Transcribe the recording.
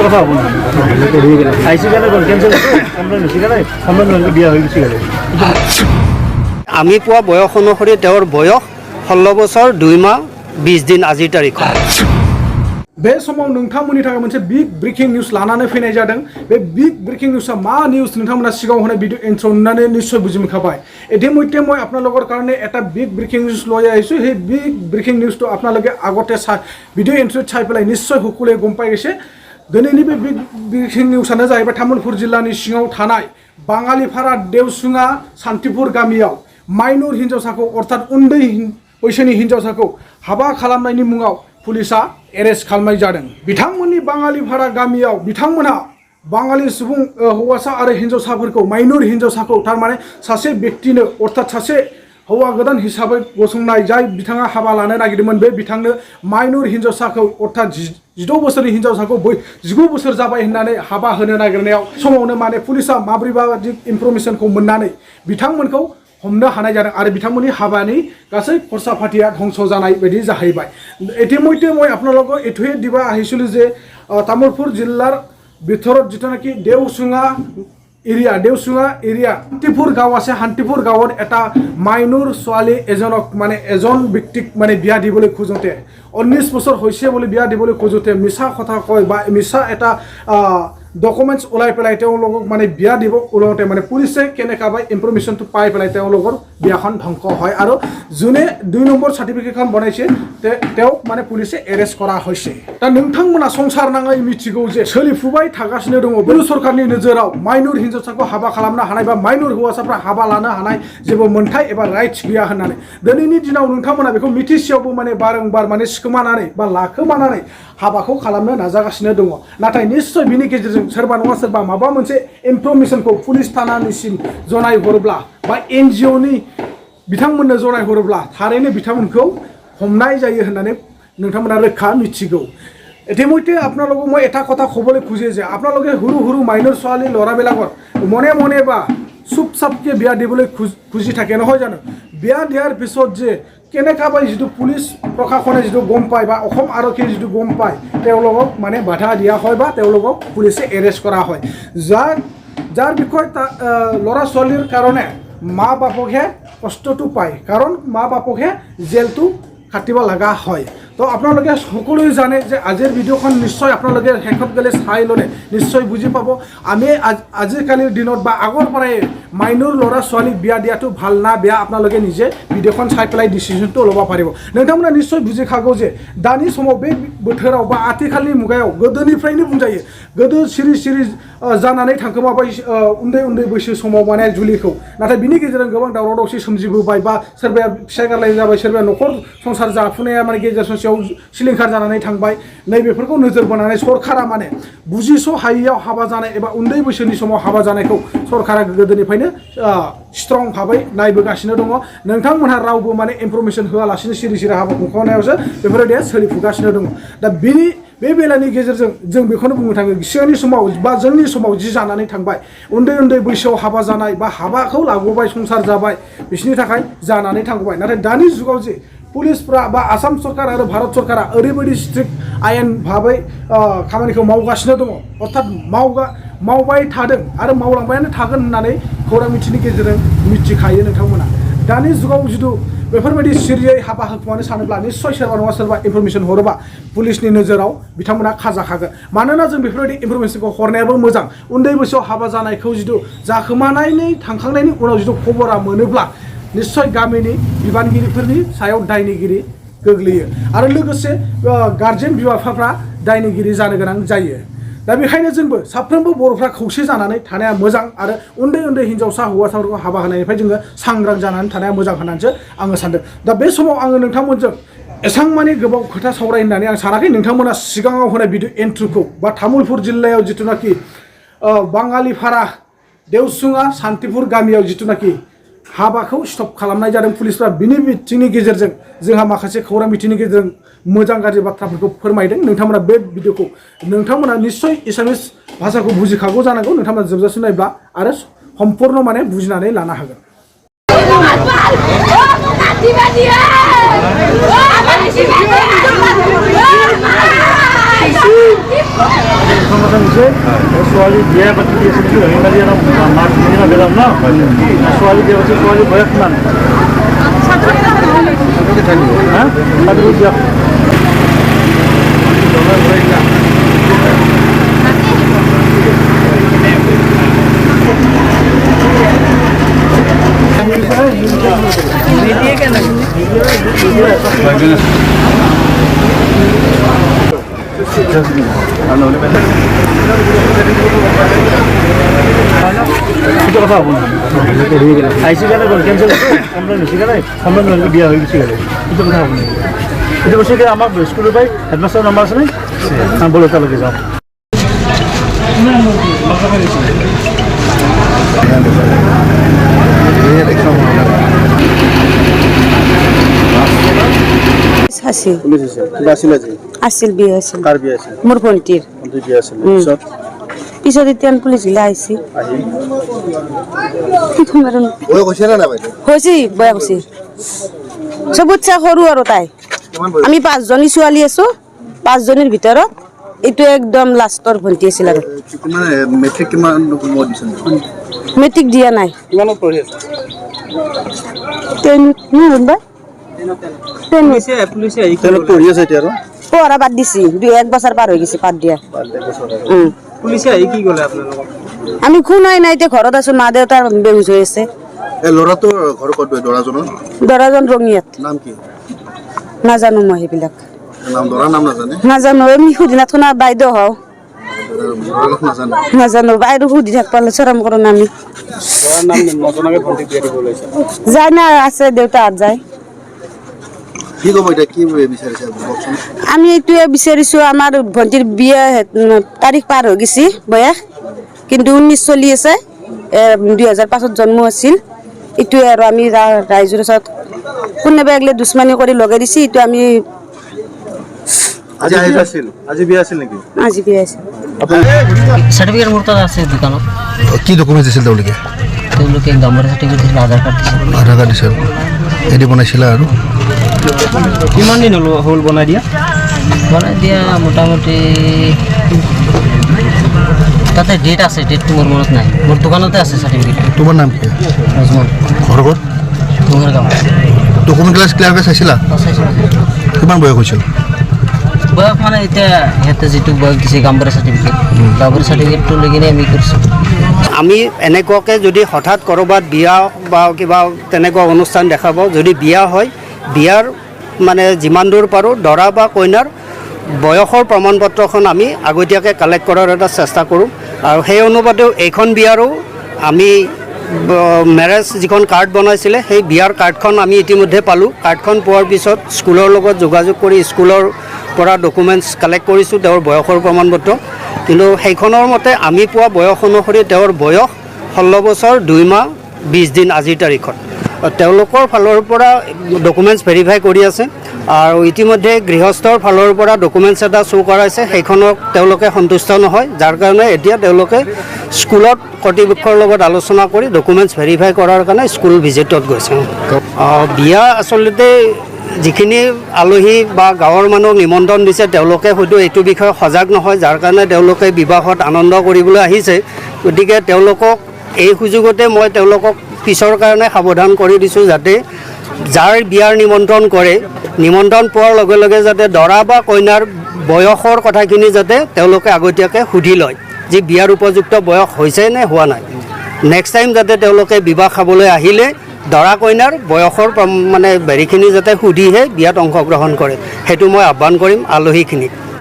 কথা হ'ব আইসি কাৰণে কেঞ্চেল কমপ্লেইন হৈছে কাৰণে কমপ্লেইন দিয়া হৈ গুচি গ'ল আমি পোৱা বয়স অনুসৰি তেওঁৰ বয়স 16 বছৰ 2 মাহ 20 দিন আজিৰ তাৰিখত बे समाव नोंथांमोननि थाखाय मोनसे बिग ब्रेकिं निउस लानानै फैनाय जादों बे बिग ब्रेकिं निउसआ मा निउस नोंथांमोना सिगाङाव होनाय भिडिअ इन्ट्र नुनानै निश्चय बुजि मोनखाबाय ইতিমধ্যে মই আপোনালোকৰ কাৰণে এটা বিগ ব্ৰেকিং নিউজ লৈ আহিছোঁ সেই বিগ ব্ৰেকিং নিউজটো আপোনালোকে আগতে ভিডিঅ ইন্ট্ৰ চাই পেলাই নিশ্চয় সকলোৱে গম পাই গৈছে দিনैनि बे बिग ब्रेकिं निउसआनो जाहैबाय तामुलपुर जिल्लानि सिङाव थानाय बाङालिफारा देवसुङा शान्तिपुर गामियाव माइनर हिन्जावसाखौ अर्थात उन्दै बैसोनि हिन्जावसाखौ हाबा खालामनायनि मुङाव पुलिसा एरेस्ट खालामनाय जादों बिथांमोननि बाङालिफारा गामियाव बिथांमोनहा बाङालि सुबुं हौवासा आरो हिन्जावसाफोरखौ माइनर हिन्जावसाखौ थारमाने सासे व्यक्तिनो अर्थात सासे हौवा गोदान हिसाबै गसंनाय जाय बिथाङा हाबा लानो नागिरदोंमोन बे बिथांनो माइनर हिन्जावसाखौ अर्थात 16 बोसोरनि हिन्जावसाखौ 19 बोसोर जाबाय होननानै हाबा होनो नागिरनायाव समावनो माने पुलिसा माब्रैबा इनफरमेशनखौ मोननानै बिथांमोनखौ हमनो हानाय जादों आरो बिथांमोननि हाबानि गासै खरसा फाथिया ध्वंस जानाय बायदि जाहैबाय इतिमধ্যে মই আপোনালোকক এটোৱে দিবা আহিছিল যে तामुलपुर जिल्लार ভিতৰত जितुनाखि देवसुङा एरिया हान्तिपुर गाँव আছে हान्तिपुर गाँवত এটা মাইনৰ ছোৱালী এজনক মানে এজন ব্যক্তিক মানে বিয়া দিবলৈ খোজোতে 19 বছৰ হৈছে বুলি বিয়া দিবলৈ খোজোতে মিছা কথা কয় বা মিছা এটা ডকুমেন্টস ওলাই পেলাই তেওঁলোকক মানে বিয়া দিব ওলাওতে মানে পুলিচে কেনেকাবাই ইনফৰমেশনটো পাই পেলাই তেওঁলোকৰ বিয়াখন ধ্বংস হয় আৰু জুনে 2 নম্বৰ সাৰ্টিফিকেটখন বনাইছে তেওঁ মানে পুলিচে এৰেষ্ট কৰা হৈছে তা नोंथांमोना संसार नाङै मिथिगौ जे सोलिफुबाय थागासिनो दङ भारत सरकारनि नोजोराव माइनर हिन्जावसाखौ हाबा खालामनो हानाय बा माइनर हौवासाफ्रा हाबा लानो हानाय जेबो मोनथाय एबा राइट्स गैया होननानै दिनैनि दिनाव नोंथांमोना बेखौ मिथिसेयावबो माने बारंबार माने सिखोमानानै बा लाखोमानानै हाबाखौ खालामनो नाजागासिनो दङ नाथाय निश्चय बिनि गेजेरजों सोरबा नङा सोरबा माबा मोनसे इनफरमेशनखौ पुलिस थानानिसिम जनाय हरोब्ला बा एनजिअ नि बिथांमोननो जनाय हरोब्ला थारैनो बिथांमोनखौ हमनाय जायो होननानै नोंथांमोना रोखा मिथिगौ इतिमধ্যে আপোনালোকক মই এটা কথা ক'বলৈ খুজে যে আপোনালোকে হুৰু হুৰু মাইনৰ ছোৱালী ল'ৰাবিলাকৰ মনে মনে বা চুপচাপকে বিয়া দিবলৈ খুজি থাকে নহয় জানো বিয়া দিয়াৰ পিছত যে কেনেকাবাই যিটো পুলিচ প্ৰশাসনে যিটো গম পায় বা অসম আৰক্ষীয়ে যিটো গম পায় তেওঁলোকক মানে বাধা দিয়া হয় বা তেওঁলোকক পুলিচে এৰেষ্ট কৰা হয় যাৰ বিষয়ে ল'ৰা ছোৱালীৰ কাৰণে মা বাপকহে কষ্টটো পায় কাৰণ মা বাপকহে জেলটো খাটিব লগা হয় তো আপোনালোকে সকলোৱে জানে যে আজিৰ ভিডিঅ'খন নিশ্চয় আপোনালোকে শেষত গ'লে চাই ল'লে নিশ্চয় বুজি পাব আমি আজিকালিৰ দিনত বা আগৰ পৰাই মাইনৰ ল'ৰা ছোৱালীক বিয়া দিয়াটো ভাল না বেয়া আপোনালোকে নিজে ভিডিঅ'খন চাই পেলাই ডিচিশ্যনটো ল'ব পাৰিব नोंथांमोना निश्चय बुजिखागौ जे दानि समाव बे बोथोराव बा आथिखालनि मुगायाव गोदोनिफ्रायनो बुंजायो गोदो सिरि सिरि जानानै थांखोमाबाय उन्दै उन्दै बैसो समाव माने जुलिखौ नाथाय बिनि गेजेरजों गोबां दावराव दावसि सोमजिबोबाय बा सोरबाया फिसाय गारलाय जाबाय सोरबाया न'खर संसार जाफुनाया माने गेजेर ससेयाव सिलिंखार जानानै थांबाय नै बेफोरखौ नोजोर बोनानै सरकारा माने बुजिस' हायैयाव हाबा जानाय एबा उन्दै बैसोनि समाव हाबा जानायखौ सरकारा गोदोनिफ्रायनो स्ट्रं भाबै नायबोगासिनो दङ नोंथांमोनहा रावबो माने इनफरमेशन होआलासिनो सिरि सिरि हाबा खुंखावनायावसो बेफोरबायदिया सोलिफुगासिनो दङ दा बे बेलानि गेजेरजों जों बेखौनो बुंनो थाङो सिगांनि समाव बा जोंनि समाव जि जानानै थांबाय उन्दै उन्दै बैसोआव हाबा जानाय बा हाबाखौ लाबोबाय संसार जाबाय बिसोरनि थाखाय जानानै थांबाय नाथाय दानि जुगाव जे पुलिसफ्रा बा आसाम सरकार आरो भारत सरकारा ओरैबायदि स्ट्रिक्ट आयेन भाबै खामानिखौ मावगासिनो दङ अर्थात मावबाय थादों आरो मावलांबायानो थागोन होननानै खौरां मिथिनि गेजेरजों मिथिखायो नोंथांमोना दानि जुगाव जिथु बेफोरबायदि सिरियै हाबा होखुमानो सानोब्ला निश्चय सोरबा नङा सोरबा इनफरमेशन हरोबा पुलिसनि नोजोराव बिथांमोना खाजाखागोन मानोना जों बेफोरबायदि इनफरमेशनखौ हरनायाबो मोजां उन्दै बैसोआव हाबा जानायखौ जिथु जाखोमानायनि थांखांनायनि उनाव जिथु खबरा मोनोब्ला निश्चय गामिनि बिबानगिरिफोरनि सायाव दायनिगिरि गोग्लैयो आरो लोगोसे गार्जेन बिमा बिफाफ्रा दायनिगिरि जानो गोनां जायो दा बेखायनो जोंबो साफ्रोमबो बर'फ्रा खौसे जानानै थानाया मोजां आरो उन्दै उन्दै हिन्जावसा हौवासाफोरखौ हाबा होनायनिफ्राय जोङो सांग्रां जानानै थानाया मोजां होननानैसो आङो सानदों दा बे समाव आङो नोंथांमोनजों एसां माने गोबाव खोथा सावराय होननानै आं सानाखै नोंथांमोना सिगाङाव होनाय भिडिअ एन्ट्रिखौ बा तामुलपुर जिल्लायाव जिथुनाखि बाङालिफारा देवसुङा शान्तिपुर गामियाव जिथुनाखि हाबाखौ स्टप खालामनाय जादों पुलिसफ्रा बिनि मिटिंनि गेजेरजों जोंहा माखासे खौरां मिटिंनि गेजेरजों मोजां गाज्रि बाथ्राफोरखौ फोरमायदों नोंथांमोना बे भिडिअखौ नोंथांमोना निश्चय एसामिस भाषाखौ बुजिखागौ जानांगौ नोंथांमोना जोबजासिम नायब्ला आरो सम्पूर्ण माने बुजिनानै लानो हागोन মানে হৈছে ছোৱালী বিয়া পাতি দি আছে কিন্তু ধৰি মেলি মাক ধুনীয়া বেলাম ন ছোৱালী বিয়া পাতি ছোৱালী বয়স কিমান হা চাকৰি দিয়ক কথা হ'ব আইচি কাৰণে কেঞ্চেল কমপ্লেইন হৈছে কাৰণে কমপ্লেইন বিয়া হৈ গুচি গ'লে এইটো কথা হ'ব এইটো বস্তু আমাক স্কুলৰ পৰাই হেডমাষ্টাৰ নম্বৰ আছে নে ব'ল তালৈকে যাওঁ আছিল বিয়া আছিল মোৰ ভণ্টিৰ পিছত এতিয়া পুলিচ গিলা আহিছে হৈছে বয়া হৈছে চবতছে সৰু আৰু তাই আমি 5জনী ছোৱালী আছো 5জনীৰ ভিতৰত এইটো একদম লাষ্টৰ ভণ্টি আছিল আৰু মেট্ৰিক দিয়া নাই পঢ়া বাদ দিছি 1 বছৰ পাৰ হৈ গৈছে পাত দিয়া আমি শুনাই নাই এতিয়া ঘৰত আছো মা দেউতাৰ বেহুচ হৈ আছে দৰাজন ৰঙিয়াত নাজানো মই সেইবিলাক নাজানো আমি সুধিনা থোনা বাইদেউ হওঁ নাজানো বাইদেউ সুধি থাকবা চৰম কৰো আমি যায় না আছে দেউতাহঁত যায় আমি এইটোৱে বিচাৰিছো আমাৰ ভণ্টিৰ বিয়া তাৰিখ পাৰ হৈ গৈছে বয়স কিন্তু 19 চলি আছে 2005 জন্ম আছিল এইটোৱে আৰু আমি ৰাইজৰ ওচৰত কোনোবা একলে দুশ্মনী কৰি লগাই দিছে এইটো আমি আজি বিয়া আছিল সাৰ্টিফিকেট মোৰ তাত আছে দোকানত কি ডকুমেণ্ট দিছিল তেওঁলোকে নম্বৰ সাৰ্টিফিকেট দিছিল আধাৰ কাৰ্ড দিছিল এদি বনাইছিলা আৰু কিমান দিন হ'ল বনাই দিয়া মোটামুটি তাতে ডেট আছে ডেটটো মোৰ মনত নাই মোৰ দোকানতে আছে সাৰ্টিফিকেট তোমাৰ নাম কি ঘৰ ক'ত তোমাৰ গাঁও ডকুমেণ্ট ক্লাছ ক্লিয়াৰকৈ চাইছিলা কিমান বয়স হৈছিল বয়স মানে এতিয়া সিহঁতে যিটো বয়স দিছে গাঁওবুঢ়া চাৰ্টিফিকেটটো লৈ কিনে আমি কৰিছোঁ আমি এনেকুৱাকৈ যদি হঠাৎ ক'ৰবাত বিয়া বা কিবা তেনেকুৱা অনুষ্ঠান দেখা পাওঁ যদি বিয়া হয় বিয়াৰ মানে যিমান দূৰ পাৰোঁ দৰা বা কইনাৰ বয়সৰ প্ৰমাণ পত্ৰখন আমি আগতীয়াকৈ কালেক্ট কৰাৰ এটা চেষ্টা কৰোঁ আৰু সেই অনুপাতেও এইখন বিয়াৰো আমি মেৰেজ যিখন কাৰ্ড বনাইছিলে সেই বিয়াৰ কাৰ্ডখন আমি ইতিমধ্যে পালোঁ কাৰ্ডখন পোৱাৰ পিছত স্কুলৰ লগত যোগাযোগ কৰি স্কুলৰ পৰা ডকুমেণ্টছ কালেক্ট কৰিছোঁ তেওঁৰ বয়সৰ প্ৰমাণ পত্ৰ কিন্তু সেইখনৰ মতে আমি পোৱা বয়স অনুসৰি তেওঁৰ বয়স 16 বছৰ 2 মাহ 20 দিন আজিৰ তাৰিখত তেওঁলোকৰ ফালৰ পৰা ডকুমেণ্টছ ভেৰিফাই কৰি আছে আৰু ইতিমধ্যে গৃহস্থৰ ফালৰ পৰা ডকুমেণ্টছ এটা শ্ব' কৰাইছে সেইখনক তেওঁলোকে সন্তুষ্ট নহয় যাৰ কাৰণে এতিয়া তেওঁলোকে স্কুলত কৰ্তৃপক্ষৰ লগত আলোচনা কৰি ডকুমেণ্টছ ভেৰিফাই কৰাৰ কাৰণে স্কুল ভিজিটত গৈছে বিয়া আচলতে যিখিনি আলহী বা গাঁৱৰ মানুহ নিমন্ত্ৰণ দিছে তেওঁলোকে হয়তো এইটো বিষয়ে সজাগ নহয় যাৰ কাৰণে তেওঁলোকে বিবাহত আনন্দ কৰিবলৈ আহিছে গতিকে তেওঁলোকক এই সুযোগতে মই তেওঁলোকক পিছৰ কাৰণে সাৱধান কৰি দিছোঁ যাতে যাৰ বিয়াৰ নিমন্ত্ৰণ কৰে নিমন্ত্ৰণ পোৱাৰ লগে লগে যাতে দৰা বা কইনাৰ বয়সৰ কথাখিনি যাতে তেওঁলোকে আগতীয়াকৈ সুধি লয় যে বিয়াৰ উপযুক্ত বয়স হৈছে নে হোৱা নাই নেক্সট টাইম যাতে তেওঁলোকে বিবাহ খাবলৈ আহিলে দৰা কইনাৰ বয়সৰ মানে হেৰিখিনি যাতে সুধিহে বিয়াত অংশগ্ৰহণ কৰে সেইটো মই আহ্বান কৰিম আলহীখিনিক